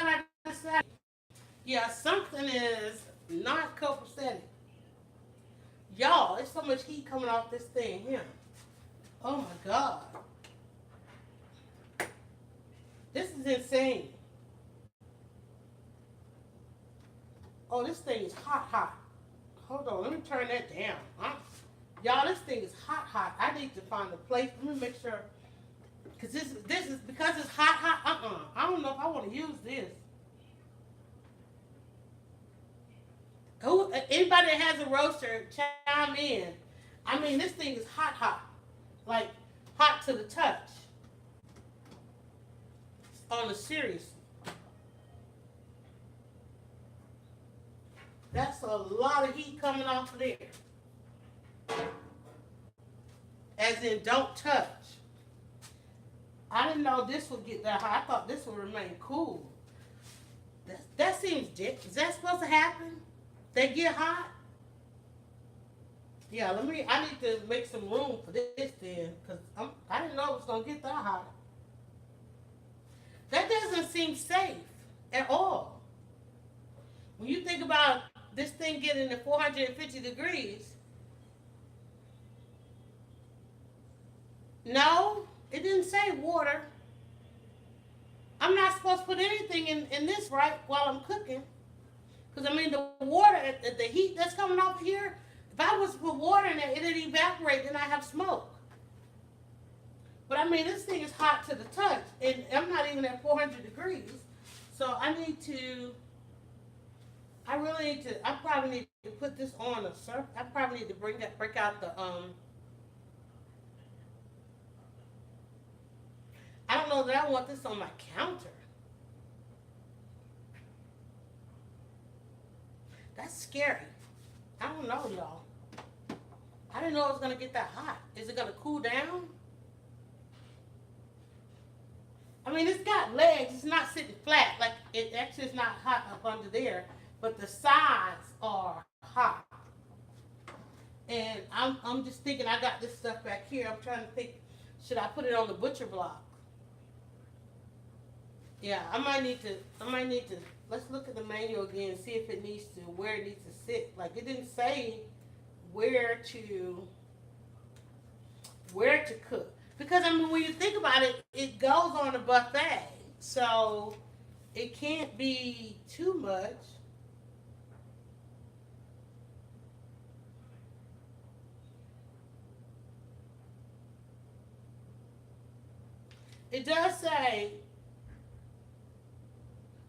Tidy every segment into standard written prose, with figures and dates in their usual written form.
I decided, yeah, something is not copacetic. Y'all, there's so much heat coming off this thing here. Oh my God. This is insane. Oh, this thing is hot, hot. Hold on, let me turn that down. Y'all, this thing is hot, hot. I need to find a place. Let me make sure. Because this is, because it's hot, hot, I don't know if I want to use this. Who, anybody that has a roaster, chime in. I mean, this thing is hot, hot. Like, hot to the touch. On the serious. That's a lot of heat coming off of there. As in, don't touch. I didn't know this would get that hot. I thought this would remain cool. That seems is that supposed to happen? They get hot? Yeah, I need to make some room for this then, because I didn't know it was going to get that hot. That doesn't seem safe at all. When you think about this thing getting to 450 degrees, no, it didn't say water. I'm not supposed to put anything in this, right, while I'm cooking. Because, I mean, the water, the heat that's coming off here, if I was to put water in it, it'd evaporate, then I have smoke. But, I mean, this thing is hot to the touch, and I'm not even at 400 degrees. So, I probably need to put this on a surface. I probably need to break out the, I don't know that I want this on my counter. That's scary. I don't know, y'all. I didn't know it was going to get that hot. Is it going to cool down? I mean, it's got legs. It's not sitting flat. Like, it actually is not hot up under there. But the sides are hot. And I'm just thinking, I got this stuff back here. I'm trying to think, should I put it on the butcher block? Yeah, I might need to, let's look at the manual again and see if it needs to, where it needs to sit. Like, it didn't say where to cook. Because, I mean, when you think about it, it goes on a buffet. So, it can't be too much. It does say,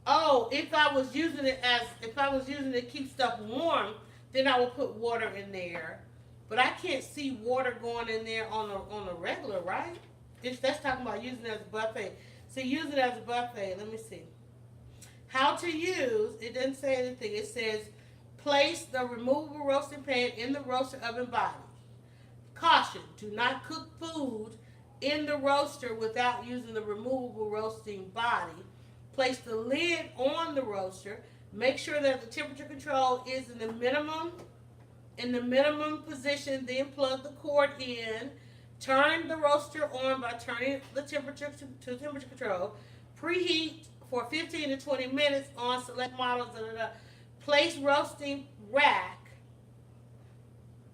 oh, if I was using it to keep stuff warm, then I would put water in there. But I can't see water going in there on a regular, right? That's talking about using it as a buffet. So use it as a buffet. Let me see. How to use, it doesn't say anything. It says, place the removable roasting pan in the roaster oven body. Caution, do not cook food in the roaster without using the removable roasting body. Place the lid on the roaster. Make sure that the temperature control is in the minimum position. Then plug the cord in. Turn the roaster on by turning the temperature to temperature control. Preheat for 15 to 20 minutes on select models. Place roasting rack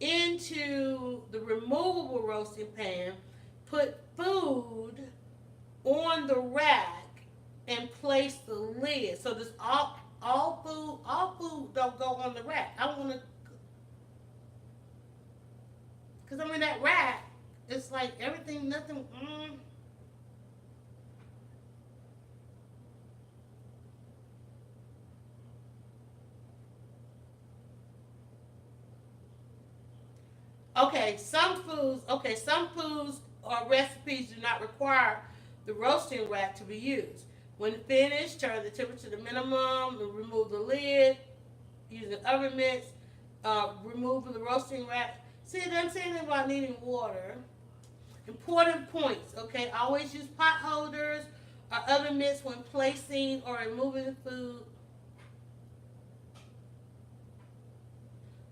into the removable roasting pan. Put food on the rack and place the lid. So this all food don't go on the rack. I want to, because I mean that rack, it's like everything, nothing. Some foods or recipes do not require the roasting rack to be used. When finished, turn the temperature to minimum, remove the lid, using oven mitts, remove the roasting rack. See, it doesn't say anything about needing water. Important points, okay? Always use pot holders or oven mitts when placing or removing the food.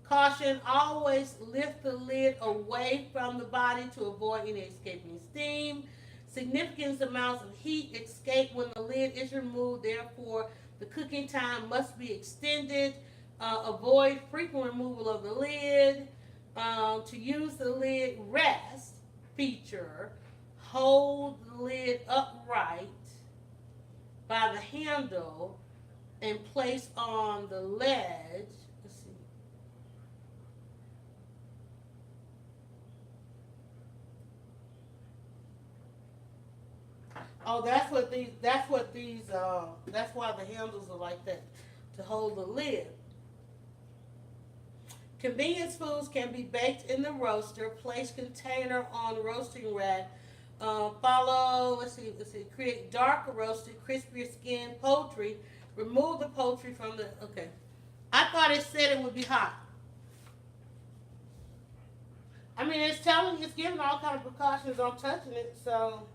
Caution, always lift the lid away from the body to avoid any escaping steam. Significant amounts of heat escape when the lid is removed. Therefore, the cooking time must be extended. Avoid frequent removal of the lid. To use the lid rest feature, hold the lid upright by the handle and place on the ledge. Let's see. Oh, that's why the handles are like that, to hold the lid. Convenience foods can be baked in the roaster. Place container on roasting rack. Let's see. Create darker roasted, crispier skinned poultry. Remove the poultry from the, okay. I thought it said it would be hot. I mean, it's giving all kind of precautions on touching it, so.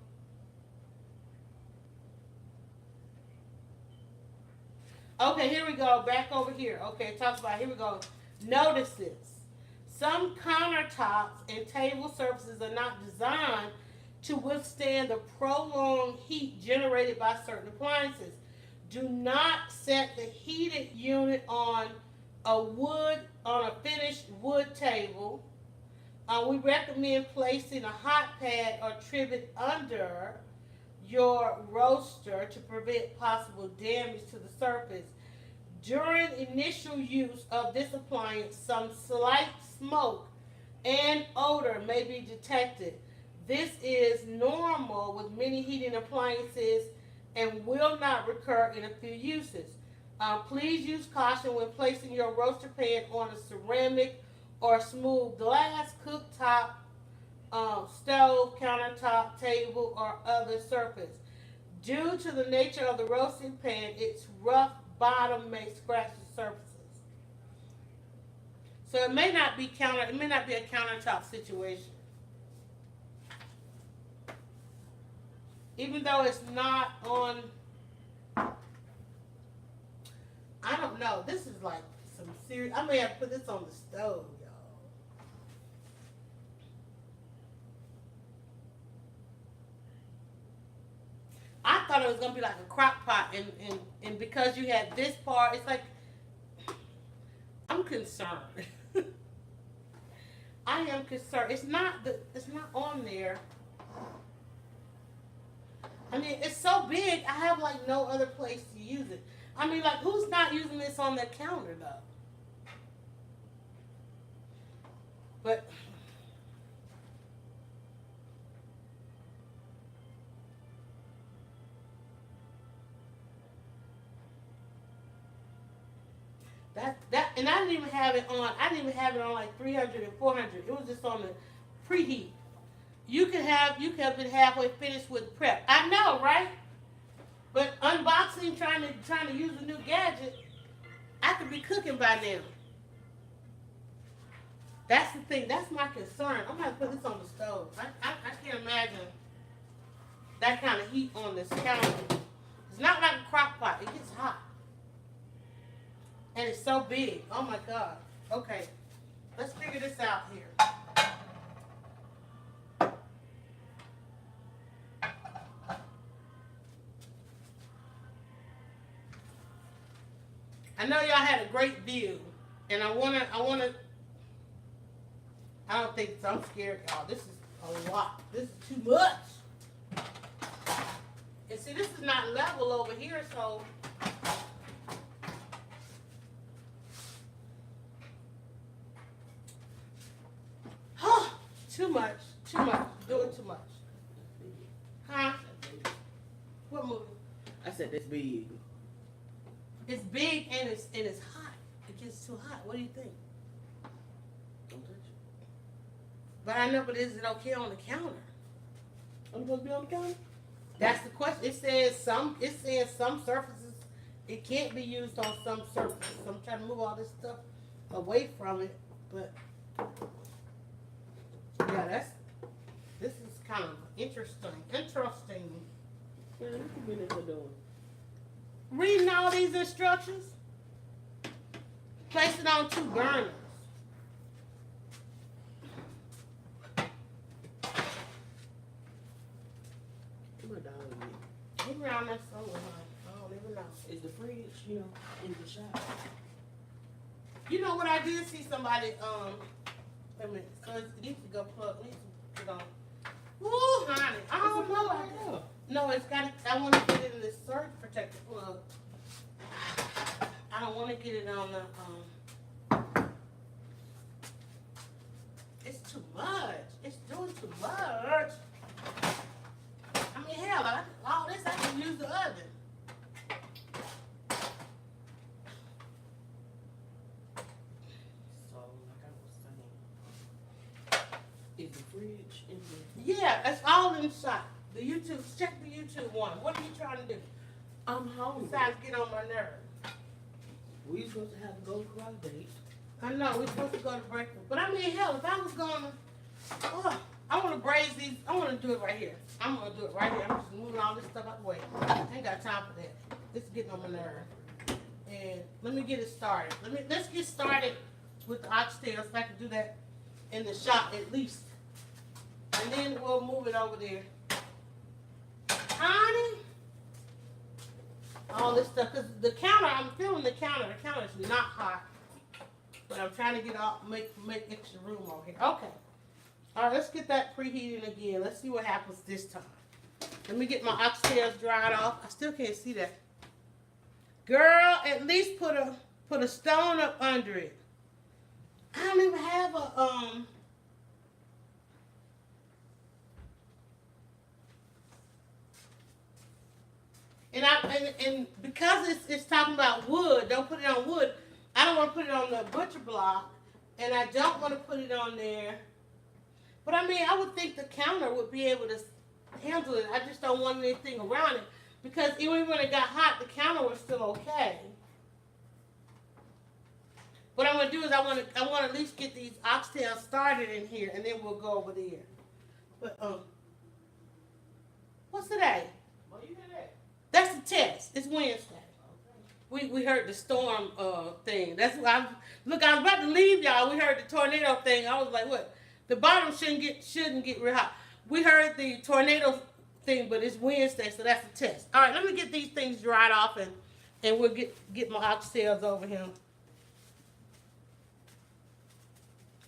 Okay, here we go. Back over here. Okay, it talks about, here we go. Notices. Some countertops and table surfaces are not designed to withstand the prolonged heat generated by certain appliances. Do not set the heated unit on a finished wood table. We recommend placing a hot pad or trivet under your roaster to prevent possible damage to the surface. During initial use of this appliance, some slight smoke and odor may be detected. This is normal with many heating appliances and will not recur in a few uses. Please use caution when placing your roaster pan on a ceramic or smooth glass cooktop, stove, countertop, table, or other surface. Due to the nature of the roasting pan, its rough bottom may scratch the surfaces. So it may not be a countertop situation. Even though it's not on, I don't know. This is like some serious. I may have to put this on the stove, y'all. I thought it was gonna be like a crock pot, and because you had this part, it's like, I'm concerned. I am concerned. It's not on there. I mean, it's so big. I have like no other place to use it. I mean, like, who's not using this on their counter though? But and I didn't even have it on. I didn't even have it on like 300 and 400. It was just on the preheat. You could have been halfway finished with prep. I know, right? But unboxing, trying to use a new gadget, I could be cooking by now. That's the thing. That's my concern. I'm gonna put this on the stove. I can't imagine that kind of heat on this counter. It's not like a crock pot. It gets hot. And it's so big. Oh my God. Okay. Let's figure this out here. I know y'all had a great view, and I don't think so. I'm scared, y'all. This is a lot. This is too much. And see, this is not level over here, so. Too much. Doing too much. Huh? What movie? I said this big. It's big and it's hot. It gets too hot. What do you think? Don't touch it. But I know, but is it okay on the counter? I'm supposed to be on the counter? That's the question. It says some surfaces, it can't be used on some surfaces. So I'm trying to move all this stuff away from it. But yeah, this is kind of interesting. Yeah, you can be in the door. Reading all these instructions, place it on 2 burners. around there somewhere, huh? I don't even know. Is the fridge, you know, in the shop? You know what I did see somebody, wait a minute, so it needs to go plug, it needs to get on. Ooh, honey, I don't know. Right there. No, it's got, I want to get it in the surge protector plug. I don't want to get it on the, it's too much. It's doing too much. I mean, hell, all this I can use the oven. So, like I was saying, is the fridge in the... Yeah, it's all inside. The YouTube, check the YouTube one. What are you trying to do? I'm hungry. Besides, get on my nerves. We supposed to have a go to our date. I know, we're supposed to go to breakfast. But I mean, hell, if I was going to, I want to braise these, I want to do it right here. I'm going to do it right here. I'm just moving all this stuff out the way. I ain't got time for that. This is getting on my nerve. And let me get it started. Let's get started with the oxtails. If I can do that in the shop at least. And then we'll move it over there. Honey? All this stuff. Because the counter, I'm feeling the counter. The counter is not hot. But I'm trying to get off, make extra room over here. Okay. All right, let's get that preheating again. Let's see what happens this time. Let me get my oxtails dried off. I still can't see that. Girl, at least put a stone up under it. I don't even have a and because it's talking about wood, don't put it on wood. I don't want to put it on the butcher block, and I don't want to put it on there. But I mean, I would think the counter would be able to handle it. I just don't want anything around it because even when it got hot, the counter was still okay. What I'm gonna do is I want to at least get these oxtails started in here, and then we'll go over there. But what's today? What you did that? That's the test. It's Wednesday. We heard the storm thing. That's what I was about to leave y'all. We heard the tornado thing. I was like, what? The bottom shouldn't get real hot. We heard the tornado thing, but it's Wednesday, so that's the test. All right, let me get these things dried off and we'll get my oxtails over here.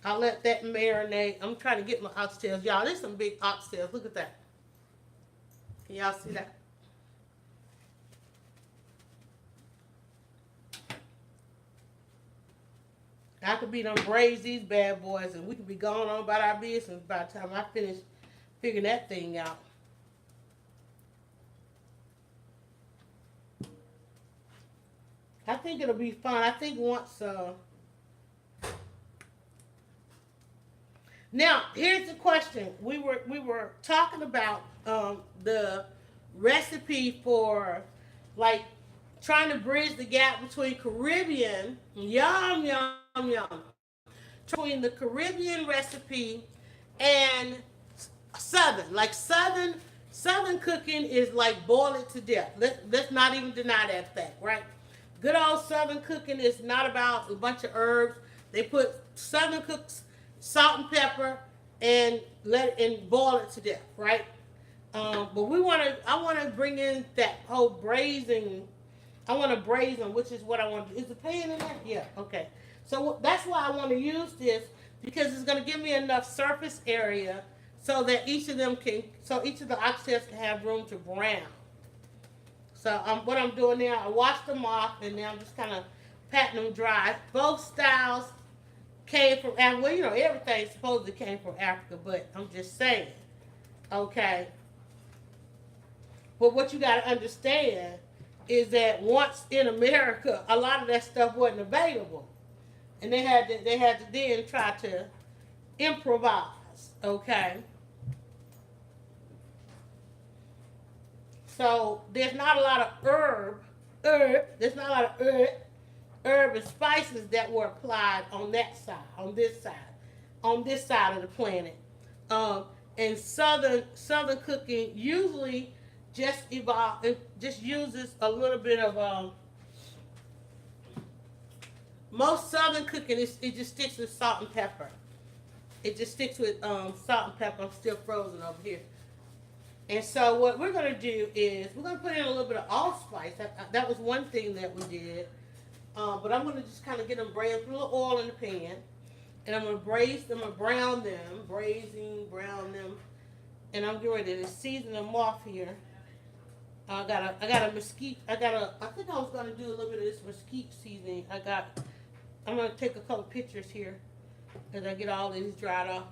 I'll let that marinate. I'm trying to get my oxtails. Y'all, there's some big oxtails. Look at that. Can y'all see that? I could be done braise these bad boys and we could be going on about our business by the time I finish figuring that thing out. I think it'll be fun. I think once now here's the question. We were talking about the recipe for like trying to bridge the gap between Caribbean, yum, between the Caribbean recipe and Southern. Like Southern cooking is like boil it to death. Let's not even deny that fact, right? Good old Southern cooking is not about a bunch of herbs. They put Southern cooks salt and pepper and boil it to death, right? But I want to bring in that whole braising. I want to braise them, which is what I want to do. Is the pan in there? Yeah, okay. So that's why I want to use this, because it's going to give me enough surface area so that each of the oxtails can have room to brown. So what I'm doing now, I washed them off, and now I'm just kind of patting them dry. Both styles came from Africa. Well, you know, everything supposedly came from Africa, but I'm just saying, okay? But what you got to understand is that once in America, a lot of that stuff wasn't available. And they had to then try to improvise, okay? So there's not a lot of there's not a lot of herb and spices that were applied on that side, on this side of the planet. And Southern cooking usually just uses a little bit of most Southern cooking it just sticks with salt and pepper. It just sticks with salt and pepper. I'm still frozen over here. And so what we're gonna do is we're gonna put in a little bit of allspice. That was one thing that we did. But I'm gonna just kind of get them braised, put a little oil in the pan, and I'm gonna braise them, I'm gonna brown them, brown them, and I'm getting ready to season them off here. I got a mesquite. I think I was gonna do a little bit of this mesquite seasoning. I'm gonna take a couple pictures here as I get all these dried off.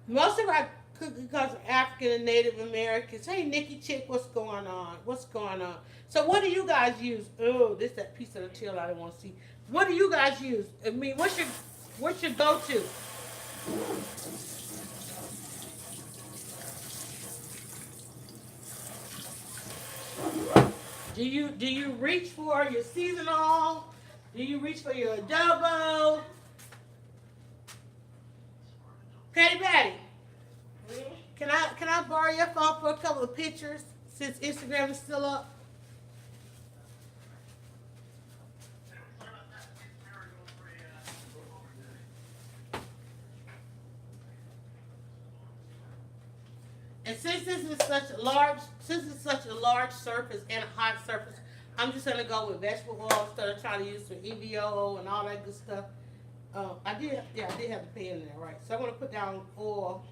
Most of our cooking comes from African and Native Americans. Hey, Nikki Chick, what's going on? What's going on? So what do you guys use? Oh, this that piece of the tail I don't want to see. What do you guys use? I mean, what's your go-to? Do you reach for your seasonal? Do you reach for your adobo? Patty, can I borrow your phone for a couple of pictures since Instagram is still up? And since it's such a large surface and a hot surface, I'm just gonna go with vegetable oil instead of trying to use some EVO and all that good stuff. I did have the pan in there, right? So I'm gonna put down oil,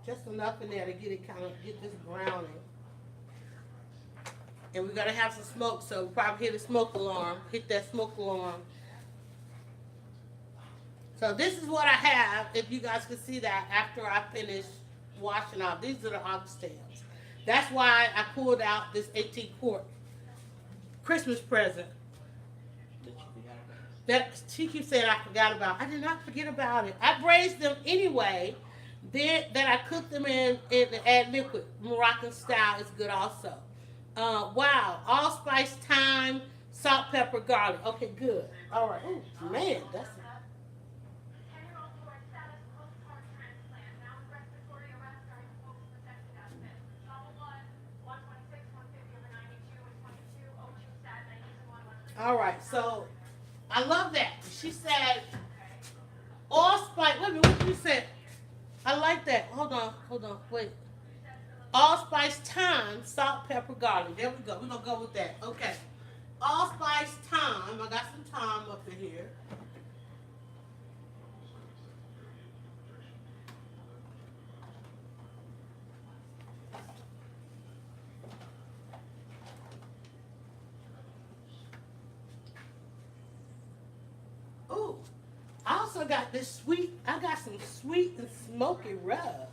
just enough in there to get this browning. And we're gonna have some smoke, so we'll probably hit that smoke alarm. So this is what I have, if you guys can see that after I finish washing off. These are the oxtails. That's why I pulled out this 18-quart Christmas present. That she keeps saying I forgot about. I did not forget about it. I braised them anyway. Then I cooked them in add liquid. Moroccan style is good also. Wow. Allspice, thyme, salt, pepper, garlic. Okay, good. All right. Oh, man, that's all right, so I love that. She said allspice. Wait a minute, what did you say? I like that. Hold on, wait. Allspice, thyme, salt, pepper, garlic. There we go. We're gonna go with that. Okay. Allspice, thyme. I got some thyme up in here. Ooh, I also got I got some sweet and smoky rub.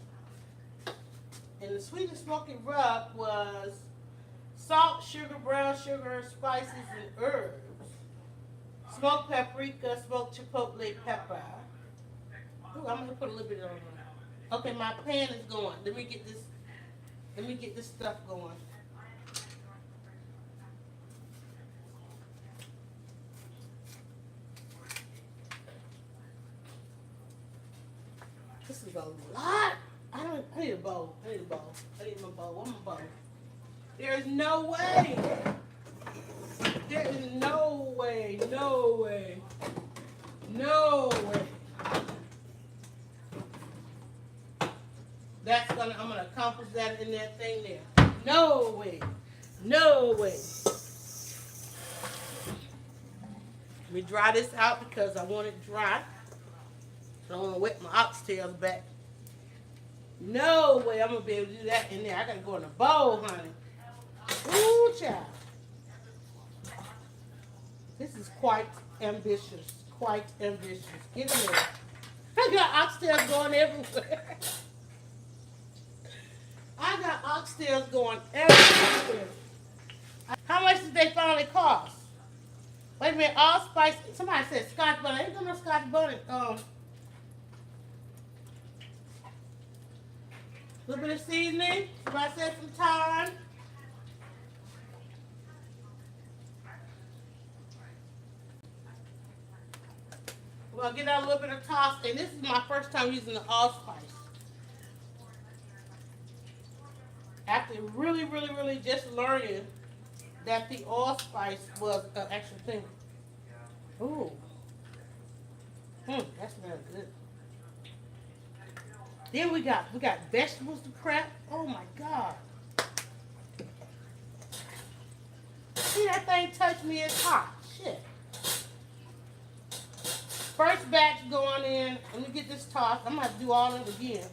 And the sweet and smoky rub was salt, sugar, brown sugar, spices, and herbs. Smoked paprika, smoked chipotle pepper. Ooh, I'm gonna put a little bit on there. Okay, my pan is going. Let me get this stuff going. This is a lot. I need a bowl. I need my bowl. Where's my bowl? There's no way. There is no way. I'm gonna accomplish that in that thing there. No way. Let me dry this out because I want it dry. I don't want to wet my oxtails back. No way I'm going to be able to do that in there. I got to go in a bowl, honey. Ooh, child. This is quite ambitious. Get in there. I got oxtails going everywhere. How much did they finally cost? Wait a minute, allspice. Somebody said Scotch bonnet. Ain't got no Scotch bonnet. A little bit of seasoning. Somebody said some thyme. We're going to get out a little bit of toss. And this is my first time using the allspice. After really just learning that the allspice was an extra thing. Ooh. That smells good. Then we got vegetables to prep. Oh my God. See that thing touch me, it's hot. Shit. First batch going in. Let me get this tossed. I'm gonna have to do all of it again.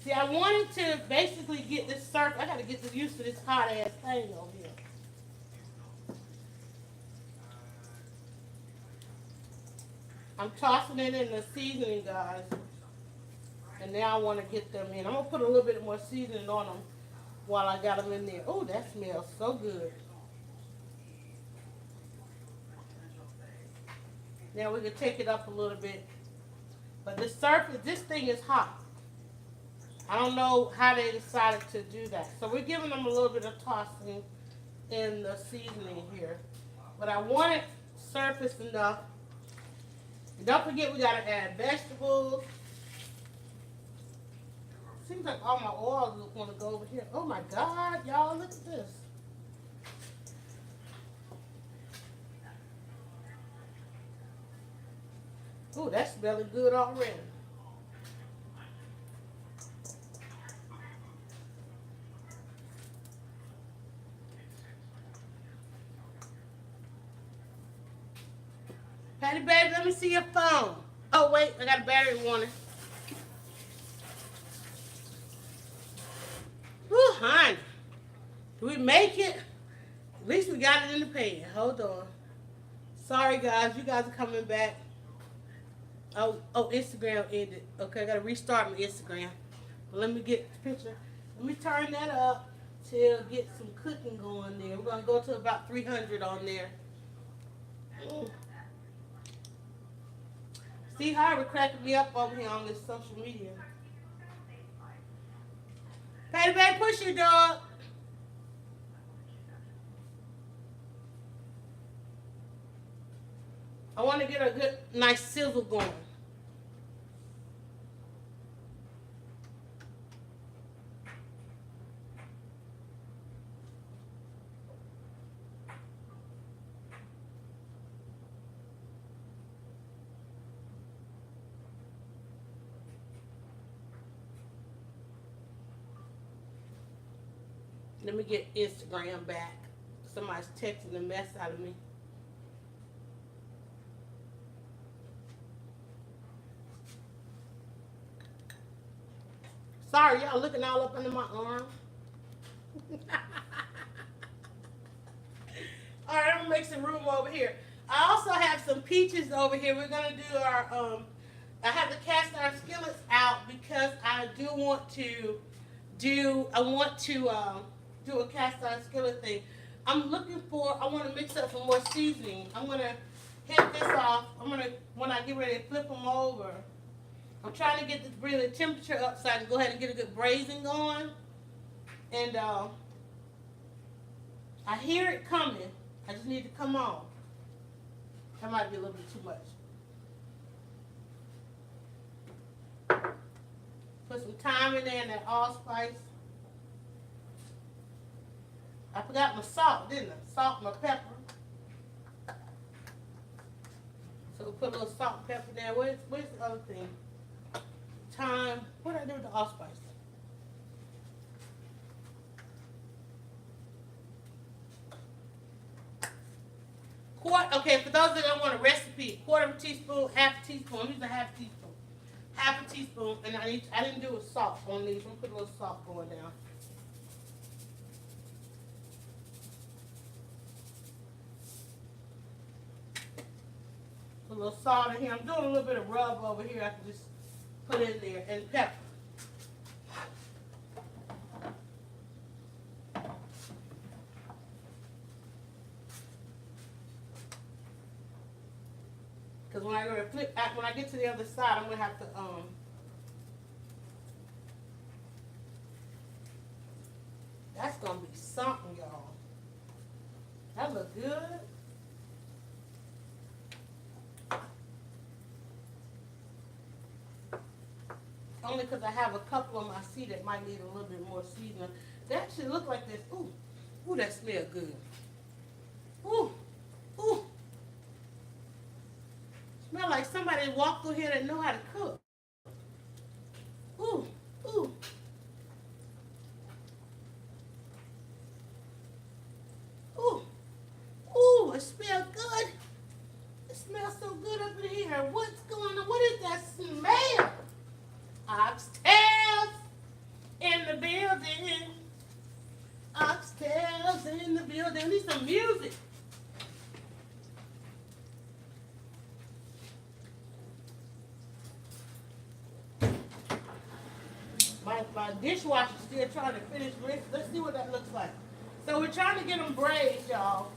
See, I wanted to basically get this surf. I gotta get this used to this hot ass thing over here. I'm tossing it in the seasoning, guys. And now I want to get them in. I'm gonna put a little bit more seasoning on them while I got them in there. Oh, that smells so good. Now we can take it up a little bit. But the surface, this thing is hot. I don't know how they decided to do that. So we're giving them a little bit of tossing in the seasoning here. But I want it surface enough. And don't forget we gotta add vegetables. Seems like all my oils want to go over here. Oh my God, y'all, look at this. Ooh, that's smelling good already. Patty, baby, let me see your phone. Oh, wait, I got a battery warning. Whew, honey. Do we make it? At least we got it in the pan. Hold on. Sorry, guys. You guys are coming back. Oh, Instagram ended. Okay, I got to restart my Instagram. But let me get the picture. Let me turn that up till get some cooking going there. We're going to go to about 300 on there. See how it cracking me up over here on this social media. Patty, baby, push your dog. I want to get a good, nice sizzle going. Let me get Instagram back. Somebody's texting the mess out of me. Sorry, y'all looking all up under my arm. All right, I'm gonna make some room over here. I also have some peaches over here. We're gonna do our I have the cast iron skillets out because I want to do a cast iron skillet thing. I want to mix up some more seasoning. I'm gonna hit this off. When I get ready to flip them over, I'm trying to bring the temperature up so I can go ahead and get a good braising going. And I hear it coming. I just need to come on. That might be a little bit too much. Put some thyme in there and that allspice. I forgot my salt, didn't I? Salt and my pepper. So we'll put a little salt and pepper there. Where's the other thing? Thyme. What did I do with the allspice? Okay, for those that don't want a recipe, quarter of a teaspoon, half a teaspoon. I'm using a half teaspoon. Half a teaspoon, and I didn't do a salt on these. I'm gonna put a little salt going down. Put a little salt in here. I'm doing a little bit of rub over here. I can just put in there, and pepper. Because when I get to the other side, I'm gonna have to that's gonna be something, y'all. That look good. I only because I have a couple on my seat that might need a little bit more seasoning. They actually look like this. Ooh, ooh, that smells good. Ooh, ooh. Smell like somebody walked through here that know how to cook. Ooh, ooh. Ooh, ooh, it smells good. It smells so good up in here. What's going on? What is that smell? Oxtails in the building. Oxtails in the building. We need some music. My dishwasher's still trying to finish rinse. Let's see what that looks like. So we're trying to get them braised, y'all.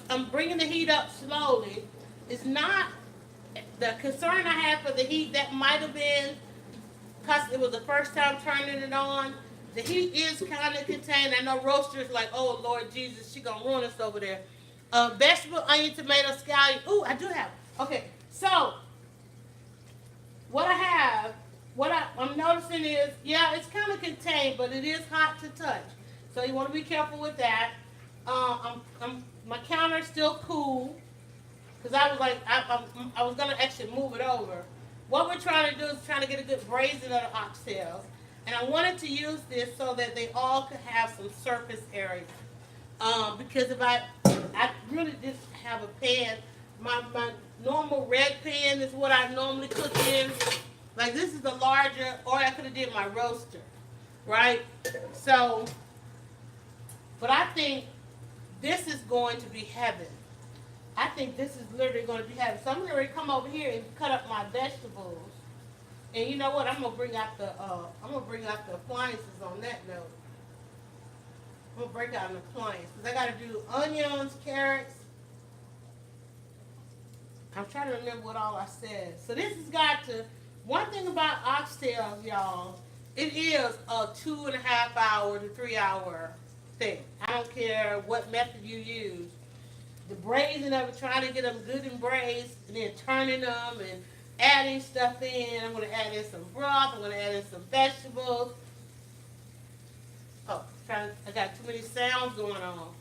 I'm bringing the heat up slowly. It's not the concern I had for the heat. That might have been because it was the first time turning it on. The heat is kind of contained. I know roasters like, oh Lord Jesus, she gonna ruin us over there. Vegetable, onion, tomato, scallion. Ooh, I do have. Okay, so what I have, I'm noticing is, yeah, it's kind of contained, but it is hot to touch. So you want to be careful with that. My counter is still cool because I was like, I was gonna actually move it over. What we're trying to do is trying to get a good braising of the oxtails, and I wanted to use this so that they all could have some surface area. Because if I really just have a pan. My normal red pan is what I normally cook in. Like this is the larger, or I could have did my roaster, right? So, but I think this is going to be heaven. I think this is literally going to be heaven. So I'm going to come over here and cut up my vegetables. And you know what? I'm gonna bring out the appliances on that note. I'm gonna break out an appliance because I got to do onions, carrots. I'm trying to remember what all I said. So this has got to, one thing about oxtails, y'all, it is a 2.5 hour to 3 hour thing. I don't care what method you use. The braising of it, trying to get them good and braised, and then turning them and adding stuff in. I'm going to add in some broth. I'm going to add in some vegetables. Oh, I got too many sounds going on.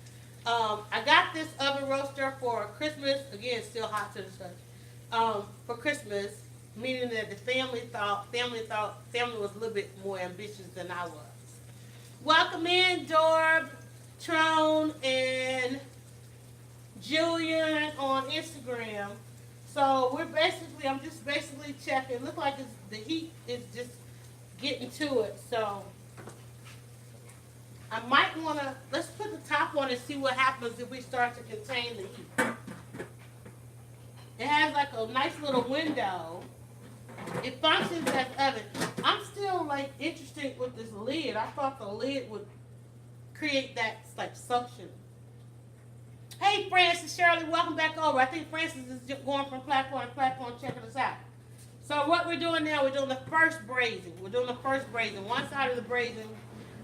I got this oven roaster for Christmas. Again, still hot to the touch. For Christmas, meaning that the family was a little bit more ambitious than I was. Welcome in, Dorb, Trone, and Julian on Instagram. So I'm just basically checking. Look like the heat is just getting to it. So I might want to, let's put the top on and see what happens if we start to contain the heat. It has like a nice little window. It functions as oven. I'm still like interested with this lid. I thought the lid would create that like suction. Hey Francis, Shirley, welcome back over. I think Francis is just going from platform to platform checking us out. So what we're doing now, we're doing the first braising. One side of the braising.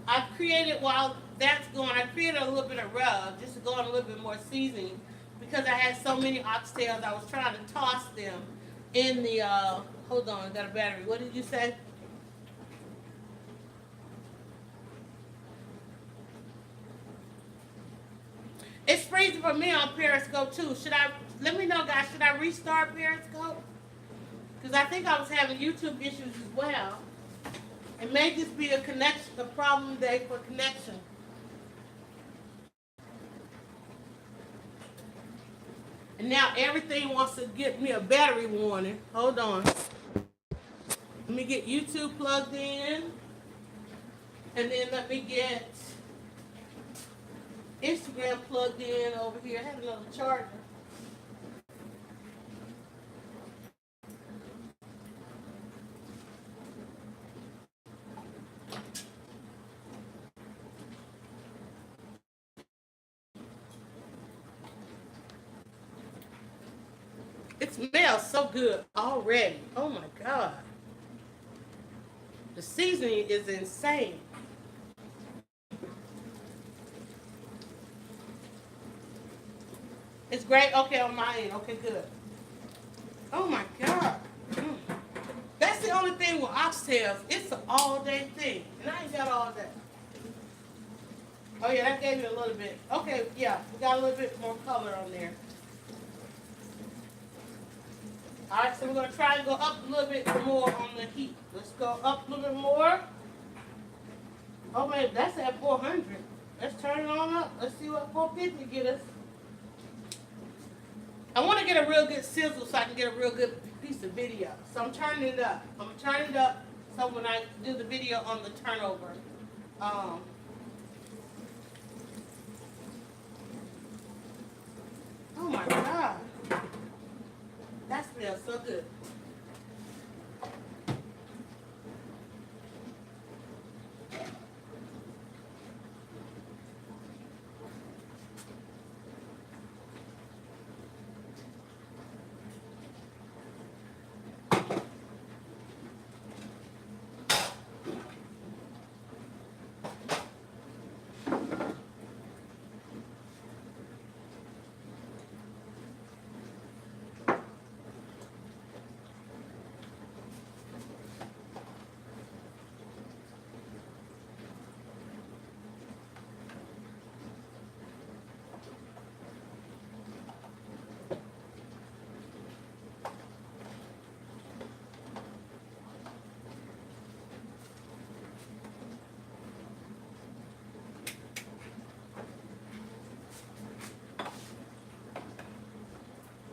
I've created, while that's going, I created a little bit of rub, just to go on a little bit more seasoning, because I had so many oxtails, I was trying to toss them in the, hold on, I got a battery. What did you say? It's freezing for me on Periscope too. Let me know guys, should I restart Periscope? Because I think I was having YouTube issues as well. It may just be a problem day for connection. And now everything wants to get me a battery warning. Hold on. Let me get YouTube plugged in. And then let me get Instagram plugged in over here. I have another charger. It smells so good already. Oh my God. The seasoning is insane. It's great. Okay, on my end. Okay, good. Oh my God. Mm. the only thing with oxtails. It's an all-day thing, and I ain't got all day. Oh yeah, that gave me a little bit. Okay, yeah, we got a little bit more color on there. All right, so we're gonna try to go up a little bit more on the heat. Let's go up a little bit more. Oh man, that's at 400. Let's turn it on up. Let's see what 450 get us. I want to get a real good sizzle so I can get a real good piece of video. So I'm turning it up. I'm turning it up so when I do the video on the turnover. Oh my God. That smells so good.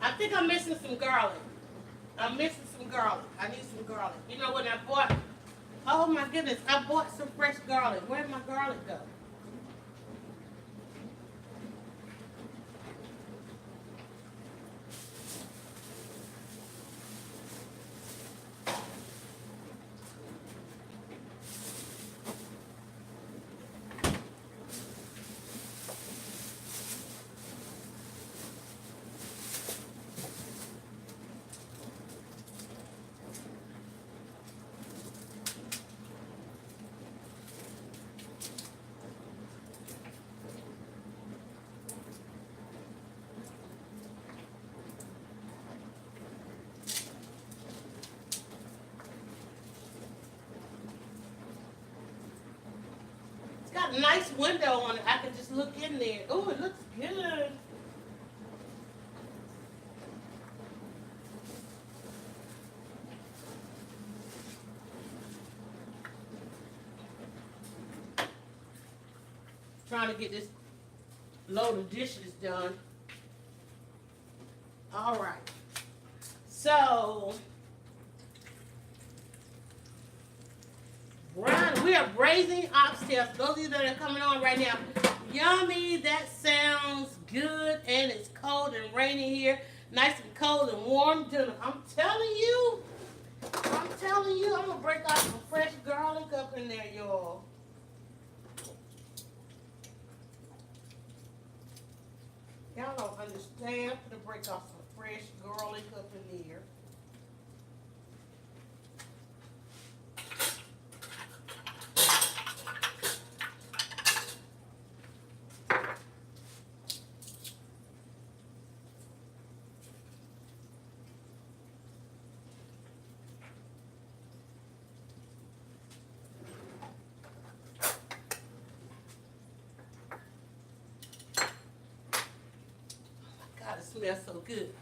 I think I'm missing some garlic. I'm missing some garlic. I need some garlic. You know what I bought? Oh my goodness, I bought some fresh garlic. Where did my garlic go? Got a nice window on it. I can just look in there. Oh, it looks good. Trying to get this load of dishes done. All right. So, we are braising oxtails. Those of you that are coming on right now, yummy. That sounds good, and it's cold and rainy here. Nice and cold and warm dinner. I'm telling you, I'm gonna break out some fresh garlic up in there, y'all. Y'all don't understand. I'm gonna break off some fresh garlic up in there. God, it smells so good.